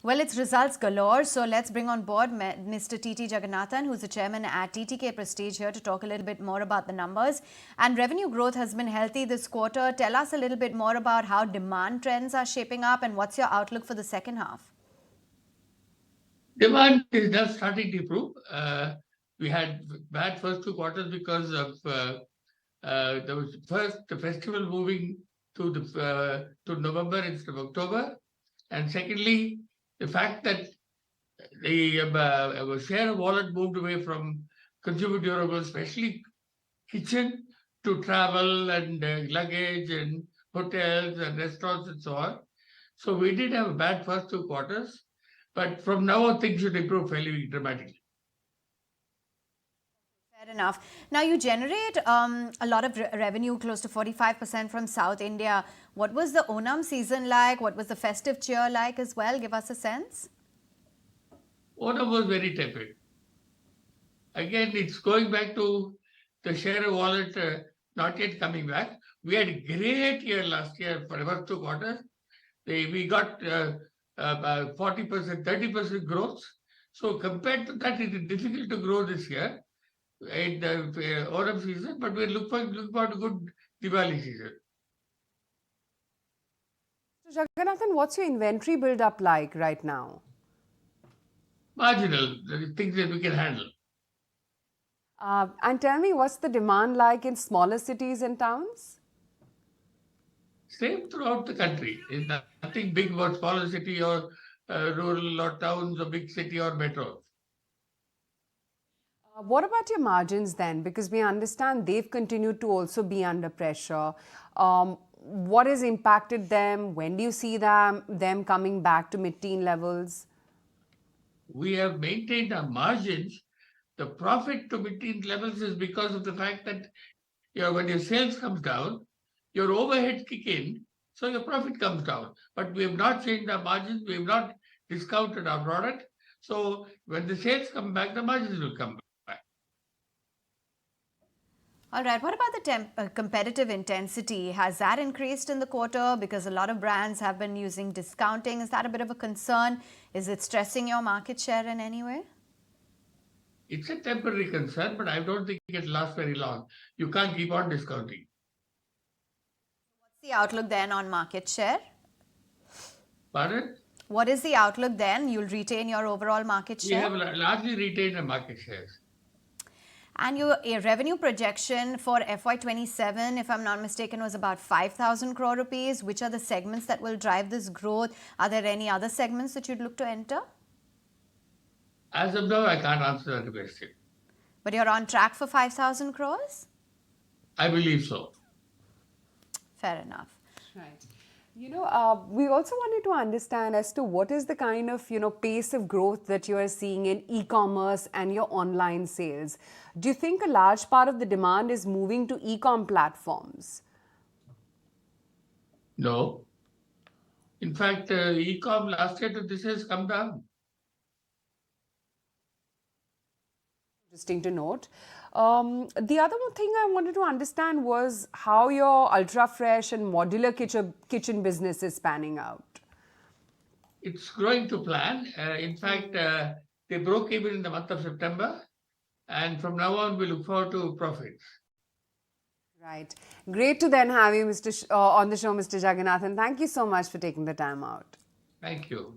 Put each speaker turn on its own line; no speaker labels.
Well, it's results galore, so let's bring on board Mr. T Jagannathan, who's the chairman at TTK Prestige, here to talk a little bit more about the numbers. And revenue growth has been healthy this quarter. Tell us a little bit more about how demand trends are shaping up and what's your outlook for the second half?
Demand is just starting to improve. We had bad first 2 quarters because of there was the festival moving to November instead of October, and secondly, the fact that the share of wallet moved away from consumer durables, especially kitchen, to travel and luggage and hotels and restaurants and so on. So we did have a bad first 2 quarters, but from now on things should improve fairly dramatically.
Fair enough. Now, you generate a lot of revenue, close to 45% from South India. What was the Onam season like? What was the festive cheer like as well? Give us a sense.
Onam was very tepid. Again, it's going back to the share of wallet not yet coming back. We had a great year last year for the first 2 quarters. We got 40%, 30% growth. So compared to that, it is difficult to grow this year in the Onam season, but we look for a good Diwali season.
So Jagannathan, what's your inventory build-up like right now?
Marginal, things that we can handle.
And tell me, what's the demand like in smaller cities and towns?
Same throughout the country. It's nothing big about smaller city or rural or towns or big city or metros.
What about your margins then? Because we understand they've continued to also be under pressure. What has impacted them? When do you see them coming back to mid-teen levels?
We have maintained our margins. The profit to mid-teen levels is because of the fact that when your sales comes down, your overheads kick in, so your profit comes down. But we have not changed our margins. We have not discounted our product. So when the sales come back, the margins will come back.
All right. What about the competitive intensity? Has that increased in the quarter? Because a lot of brands have been using discounting. Is that a bit of a concern? Is it stressing your market share in any way?
It's a temporary concern, but I don't think it lasts very long. You can't keep on discounting.
What's the outlook then on market share?
Pardon?
What is the outlook then? You'll retain your overall market share?
We have largely retained our market shares.
And your revenue projection for FY27, if I'm not mistaken, was about 5,000 crore rupees. Which are the segments that will drive this growth? Are there any other segments that you'd look to enter?
As of now, I can't answer that question.
But you're on track for 5,000 crores?
I believe so.
Fair enough.
Right. We also wanted to understand as to what is the kind of, pace of growth that you are seeing in e-commerce and your online sales. Do you think a large part of the demand is moving to e-com platforms?
No. In fact, e-com last year to this year has come down.
Interesting to note. The other thing I wanted to understand was how your ultra fresh and modular kitchen business is panning out.
It's growing to plan. In fact, they broke even in the month of September. And from now on, we look forward to profits.
Right. Great to then have you on the show, Mr. Jagannathan. Thank you so much for taking the time out.
Thank you.